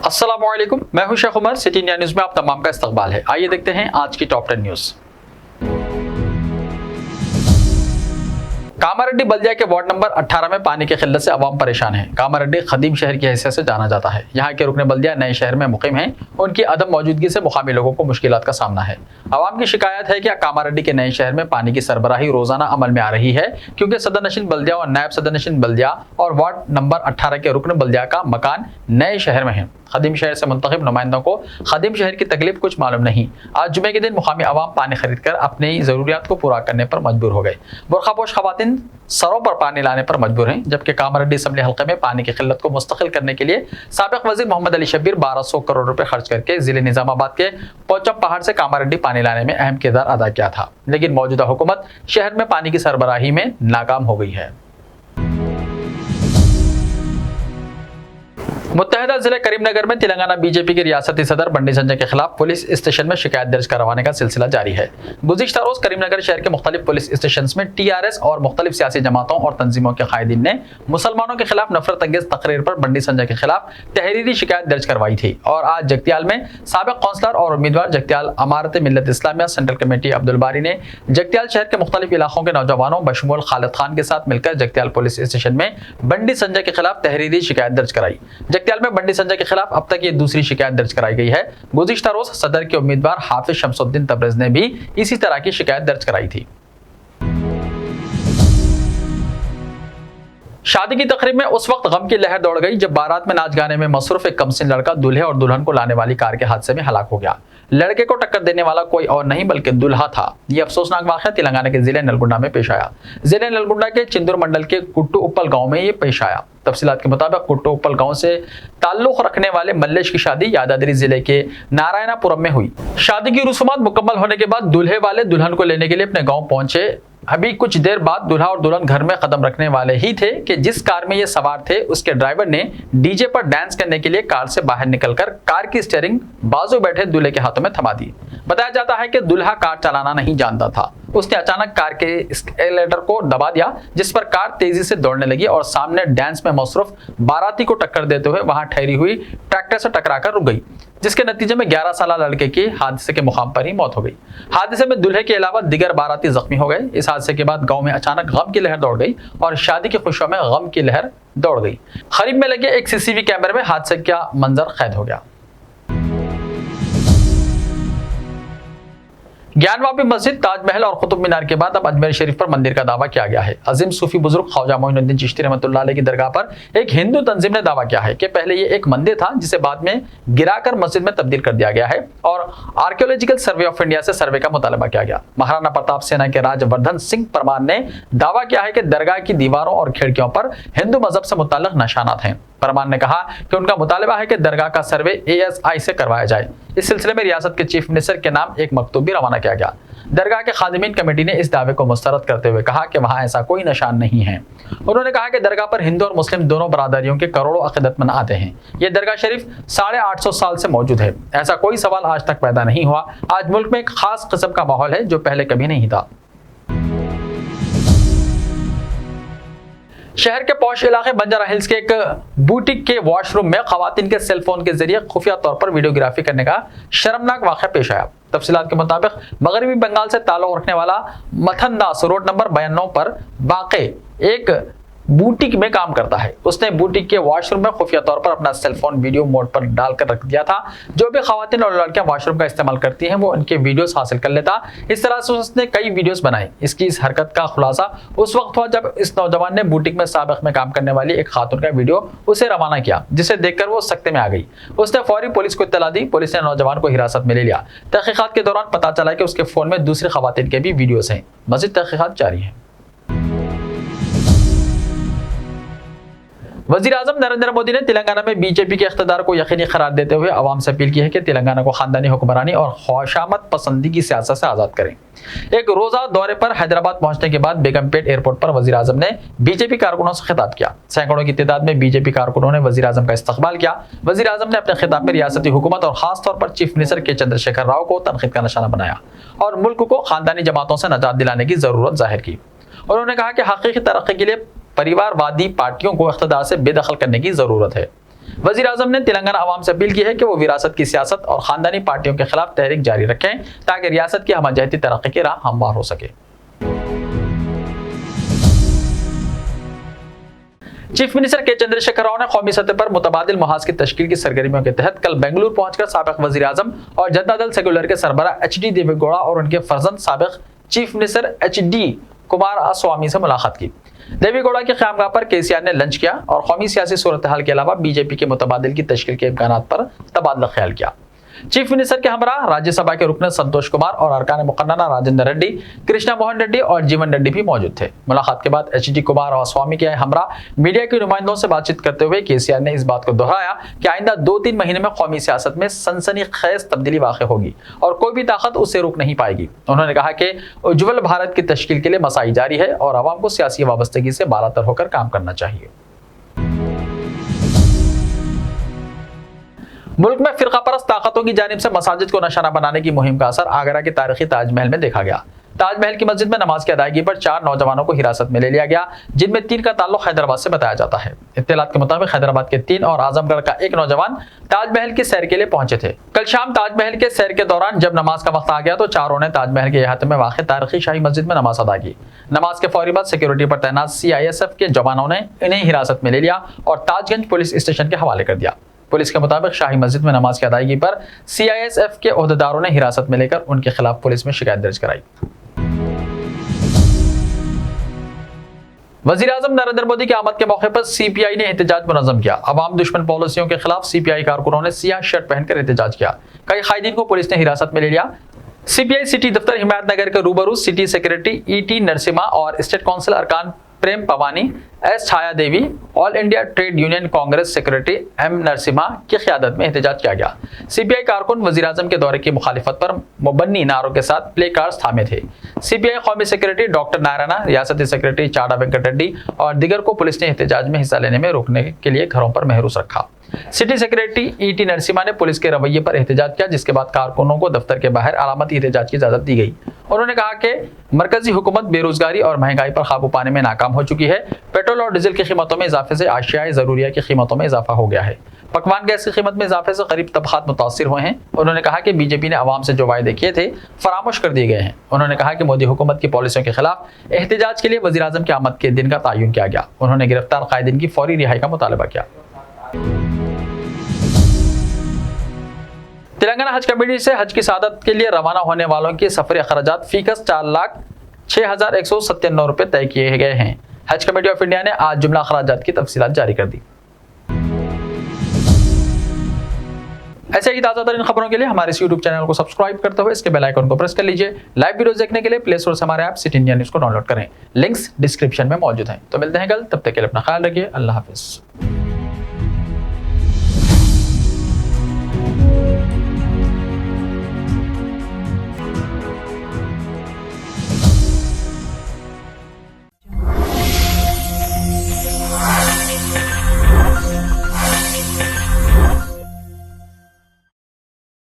अस्सलामुअलैकुम, मैं हूं Sheikh Umar. City India news में आप तमाम का इस्तकबाल है। आइए देखते हैं आज की टॉप 10 न्यूज। कामारेड्डी बल्दिया के वार्ड नंबर 18 में पानी की किल्लत से अवाम परेशान है। कामारेड्डी खदीम शहर की हैसियत से जाना जाता है। यहाँ के रुकने बल्दिया नए शहर में मुकीम हैं। उनकी अदम मौजूदगी से मुकामी लोगों को मुश्किलात का सामना है। अवाम की शिकायत है कि कामारेड्डी के नए शहर में पानी की सरबराही रोजाना अमल में आ रही है, क्योंकि सदर नशीन बल्दिया और नायब सदर नशीन बल्दिया और वार्ड नंबर 18 के रुकन बल्दिया का मकान नए शहर में है। खदीम शहर से मुंतखब नुमाइंदों को खदीम शहर की तकलीफ कुछ मालूम नहीं। आज जुमे के दिन मुकामी अवाम पानी खरीद कर अपनी ज़रूरियात को पूरा करने पर मजबूर हो गए। बुरखापोश खवातीन सरों पर पानी लाने पर मजबूर हैं, जबकि कामारेड्डी असम्बली हल्के में पानी की किल्लत को मुस्तकिल करने के लिए साबिक वजीर मोहम्मद अली शब्बीर 1200 करोड़ रुपए खर्च करके जिले निजामाबाद के पोचम पहाड़ से कामारेड्डी पानी लाने में अहम किरदार अदा किया था, लेकिन मौजूदा हुकूमत शहर में पानी की सरबराही में नाकाम हो गई है। मुत्तहिदा जिले करीमनगर में तेलंगाना बीजेपी के रियासती सदर बंडी संजय के खिलाफ पुलिस स्टेशन में शिकायत दर्ज करवाने का सिलसिला जारी है। गुज़िश्ता रोज करीमनगर शहर के मुख्तलिफ पुलिस स्टेशन में टीआरएस और मुख्तलिफ सियासी जमातों और तंजीमों के कायदीन ने मुसलमानों के खिलाफ नफरत अंगेज तकरीर पर बंडी संजय के खिलाफ तहरीरी शिकायत दर्ज करवाई थी। और आज जगतियाल में साबिक कौंसलर और उम्मीदवार जगतियाल अमारत मिल्लत इस्लामिया सेंट्रल कमेटी अब्दुल बारी ने जगतियाल शहर के मुख्तलिफ इलाकों के नौजवानों बशमूल खालिद खान के साथ मिलकर जगतियाल पुलिस स्टेशन में बंडी संजय के खिलाफ तहरीरी शिकायत दर्ज कराई। जगतियाल में बंडी संजय के खिलाफ अब तक ये दूसरी शिकायत दर्ज कराई गई है। गुज़िश्ता रोज सदर के उम्मीदवार हाफिज शमसुद्दीन तबरेज ने भी इसी तरह की शिकायत दर्ज कराई थी। शादी की तकरीब में उस वक्त गम की लहर दौड़ गई जब बारात में नाच गाने में मसरूफ एक कमसिन लड़का दूल्हे और दुल्हन को लाने वाली कार के हादसे में हलाक हो गया। लड़के को टक्कर देने वाला कोई और नहीं बल्कि दुल्हा था। यह अफसोसनाक वाक़या तेलंगाना के जिले नलगुंडा में पेश आया। जिले नलगुंडा के चिंदूर मंडल के कुट्टू उप्पल गांव में यह पेश आया। तफसीलात के मुताबिक कुट्टू उप्पल गांव से ताल्लुक रखने वाले मल्लेश की शादी यादाद्री जिले के नारायणापुरम में हुई। शादी की रस्मात मुकम्मल होने के बाद दूल्हे वाले दुल्हन को लेने के लिए अपने गाँव पहुंचे। अभी कुछ देर बाद दूल्हा और दुल्हन घर में कदम रखने वाले ही थे कि जिस कार में ये सवार थे उसके ड्राइवर ने डीजे पर डांस करने के लिए कार से बाहर निकलकर कार की स्टीयरिंग बाजू बैठे दूल्हे के हाथों में थमा दी। बताया जाता है कि दूल्हा कार चलाना नहीं जानता था। उसने अचानक कार के एक्सेलेरेटर को दबा दिया, जिस पर कार तेजी से दौड़ने लगी और सामने डांस में मसरूफ बाराती को टक्कर देते हुए वहां ठहरी हुई ट्रैक्टर से टकराकर रुक गई, जिसके नतीजे में 11 साल लड़के की हादसे के मुकाम पर ही मौत हो गई। हादसे में दूल्हे के अलावा दिगर बाराती जख्मी हो गए। इस हादसे के बाद गांव में अचानक गम की लहर दौड़ गई और शादी की खुशियों में गम की लहर दौड़ गई। खरीब में लगे एक सीसीटीवी कैमरे में हादसे का मंजर कैद हो गया। ज्ञानवापी मस्जिद, ताजमहल और कुतुब मीनार के बाद अब अजमेर शरीफ पर मंदिर का दावा किया गया है। अजीम सूफी बुजुर्ग ख्वाजा मोइनुद्दीन चिश्ती रहमतुल्लाह अलैह की दरगाह पर एक हिंदू तंजीम ने दावा किया है कि पहले ये एक मंदिर था जिसे बाद में गिराकर मस्जिद में तब्दील कर दिया गया है और आर्कियोलॉजिकल सर्वे ऑफ इंडिया से सर्वे का मुतालबा किया गया। महाराणा प्रताप सेना के राजवर्धन सिंह परमार ने दावा किया है कि दरगाह की दीवारों और खिड़कियों पर हिंदू मजहब से मुताल्लिक निशानात हैं। परमार ने कहा कि उनका मुतालबा है कि दरगाह का सर्वे ASI से करवाया जाए। इस सिलसिले में रियासत के चीफ मिनिस्टर के नाम एक मकतूब भी रवाना किया गया। दरगाह के खादिमीन कमेटी ने इस दावे को मुस्तरद करते हुए कहा कि वहां ऐसा कोई निशान नहीं है। उन्होंने कहा कि दरगाह पर हिंदू और मुस्लिम दोनों बरादरियों के करोड़ों अकीदतमंद आते हैं। यह दरगाह शरीफ 850 साल से मौजूद है। ऐसा कोई सवाल आज तक पैदा नहीं हुआ। आज मुल्क में एक खास किस्म का माहौल है जो पहले कभी नहीं था। शहर के पौश इलाके बंजारा हिल्स के एक बुटीक के वॉशरूम में खवातीन के सेलफोन के जरिए खुफिया तौर पर वीडियोग्राफी करने का शर्मनाक वाक़या पेश आया। तफसीलात के मुताबिक मगरबी बंगाल से ताल्लुक रखने वाला मथनदास रोड नंबर 92 पर वाक़े एक बुटीक में काम करता है। उसने बुटीक के वॉशरूम में खुफिया तौर पर अपना सेलफोन वीडियो मोड पर डालकर रख दिया था। जो भी खवातीन और लड़कियां वॉशरूम का इस्तेमाल करती हैं वो उनके वीडियोस हासिल कर लेता। इस तरह से उसने कई वीडियोस बनाए। इसकी इस हरकत का खुलासा उस वक्त हुआ जब इस नौजवान ने बुटीक में साबिक में काम करने वाली एक खातून का वीडियो उसे रवाना किया, जिसे देखकर वो सख्ते में आ गई। उसने फौरी पुलिस को इत्तला दी। पुलिस ने नौजवान को हिरासत में ले लिया। तहकीकात के दौरान पता चला कि उसके फोन में दूसरी खवातीन के भी वीडियोस हैं। मज़ीद तहकीकात जारी है। वज़ीर आज़म नरेंद्र मोदी ने तेलंगाना में बीजेपी के इख्तिदार को यकीनी करार देते हुए आवाम से अपील की है कि तेलंगाना को खानदानी हुक्मरानी और ख्वाशामत पसंदी की सियासत से आज़ाद करें। एक रोज़ा दौरे पर हैदराबाद पहुंचने के बाद बेगमपेट एयरपोर्ट पर वज़ीर आज़म ने बीजेपी कारकुनों से खिताब किया। सैकड़ों की तादाद में बीजेपी कारकुनों ने वज़ीर आज़म का इस्तकबाल किया। वज़ीर आज़म ने अपने खिताब में रियासती हुकूमत और खासतौर पर चीफ मिनिस्टर के चंद्रशेखर राव को तनकीद का निशाना बनाया और मुल्क को खानदानी जमातों से निजात दिलाने की ज़रूरत जाहिर की। उन्होंने कहा कि हकीकी तरक्की के लिए परिवारवादी पार्टियों को इख्तिदार से बेदखल करने की जरूरत है। वजीर आजम ने तेलंगाना अवाम से अपील की है कि वो विरासत की सियासत और खानदानी पार्टियों के खिलाफ तहरीक जारी रखें ताकि रियासत की हमजहती तरक्की की राह हमवार हो सके। चीफ मिनिस्टर के चंद्रशेखर राव ने कौमी सतह पर मुतबादिल मुहाज की तश्कील की सरगर्मियों के तहत कल बेंगलुरु पहुंचकर साबिक वजीर आजम और जनता दल सेक्युलर के सरबराह एच.डी. देवेगौड़ा और उनके फर्जंद साबिक चीफ मिनिस्टर एच.डी. कुमारस्वामी से मुलाकात की। देवेगौड़ा के क़यामगाह पर केसीआर ने लंच किया और कौमी सियासी सूरत हाल के अलावा बीजेपी के मुतबादिल की तश्कील के इम्कानात पर तबादला ख्याल किया। चीफ मिनिस्टर के हमरा राज्यसभा के रुकन संतोष कुमार और अरकान मुकन्नना राजेंद्र रेड्डी, कृष्णा मोहन रेड्डी और जीवन रेड्डी भी मौजूद थे। मुलाकात के बाद एच.डी. कुमारस्वामी के हमरा मीडिया के नुमाइंदों से बातचीत करते हुए केसीआर ने इस बात को दोहराया कि आइंदा 2-3 महीने में कौमी सियासत में सनसनीखेज तब्दीली वाक़ होगी और कोई भी ताकत उससे रोक नहीं पाएगी। उन्होंने कहा कि उज्ज्वल भारत की तश्कील के लिए मसाई जारी है और आवाम को सियासी वाबस्तगी से बालातर होकर काम करना चाहिए। मुल्क में फिरका परस्त ताकतों की जानिब से मसाजिद को निशाना बनाने की मुहिम का असर आगरा के तारीखी ताजमहल में देखा गया। ताजमहल की मस्जिद में नमाज की अदायगी पर 4 नौजवानों को हिरासत में ले लिया गया, जिनमें 3 का ताल्लुक हैदराबाद से बताया जाता है। इत्तलात के मुताबिक हैदराबाद के 3 और आजमगढ़ का 1 नौजवान ताजमहल की सैर के लिए पहुंचे थे। कल शाम ताजमहल के सैर के दौरान जब नमाज का वक्त आ गया तो चारों ने ताजमहल के अहाते में वाक़ तारीखी शाही मस्जिद में नमाज अदा की। नमाज के फौरी बाद सिक्योरिटी पर तैनात CISF के जवानों ने इन्हें हिरासत में ले लिया और ताजगंज पुलिस स्टेशन के हवाले कर दिया। पुलिस के मुताबिक शाही मस्जिद में नमाज की अदायगी पर CISF के ओहदेदारों ने हिरासत में लेकर उनके खिलाफ पुलिस में शिकायत दर्ज कराई। वजीर आजम नरेंद्र मोदी की आमद के मौके पर CPI ने एहतजाज मुनज़्ज़म किया। अवाम दुश्मन पॉलिसियों के खिलाफ CPI कारकुनों ने सियाह शर्ट पहनकर एहतजाज किया। कई कायदीन को पुलिस ने हिरासत में ले लिया। CPI सिटी दफ्तर हिमायत नगर के रूबरू सिटी सेक्रेटरी E.T. नरसिम्हा और स्टेट काउंसिल अरकान Prem Pawani, S. Chhaya Devi, all India trade union congress secretary M. Narasimha की क़यादत में एहतजाज किया गया। CPI कारकुन वज़ीर आज़म के दौरे की मुखालिफत पर मुबन्नी नारों के साथ प्ले कार्ड्स थामे थे। CPI कौमी सेक्रेटरी डॉक्टर नारायणा, रियासती सेक्रेटरी चाड़ा वेंकट रेड्डी और दिगर को पुलिस ने एहतजाज में हिस्सा लेने में रोकने के लिए घरों पर महरूस रखा। City secretary E.T. नरसिम्हा ने पुलिस के रवैये पर एहतजाज किया, जिसके बाद कारकुनों को दफ्तर के बाहर अलामती एहतजाज की इजाजत दी गई। उन्होंने कहा कि मरकजी हुकूमत बेरोजगारी और महंगाई पर काबू पाने में नाकाम हो चुकी है। पेट्रोल और डीजल की कीमतों में इजाफे से आशियाए ज़रूरिया की कीमतों में इजाफा हो गया है। पकवान गैस की कीमत में इजाफे से गरीब तबकात मुतासिर हुए हैं। उन्होंने कहा कि बीजेपी ने अवाम से जो वायदे किए थे फरामोश कर दिए गए हैं। उन्होंने कहा कि मोदी हुकूमत की पॉलिसियों के खिलाफ एहतजाज के लिए वज़ीर आज़म की आमद के दिन का तयन किया गया। उन्होंने गिरफ्तार कायदीन की फौरी रिहाई का मुतालबा किया। तेलंगाना हज कमेटी से हज की सादत के लिए रवाना होने वालों के सफरी अखराजात फीकस 4,06,197 रुपये तय किए गए हैं। हज कमेटी ऑफ इंडिया ने आज जुमला अखराजात की तफसीलात जारी कर दी। ऐसे ही ताज़ा तरीन खबरों के लिए हमारे इस YouTube चैनल को सब्सक्राइब करते हुए इसके बेल आइकन को प्रेस कर लीजिए। लाइव वीडियोस देखने के लिए प्ले स्टोर से हमारे ऐप सिटी इंडिया न्यूज़ को डाउनलोड करें। लिंक्स डिस्क्रिप्शन में मौजूद हैं। तो मिलते हैं कल, तब तक के लिए अपना ख्याल रखिए। अल्लाह हाफिज़।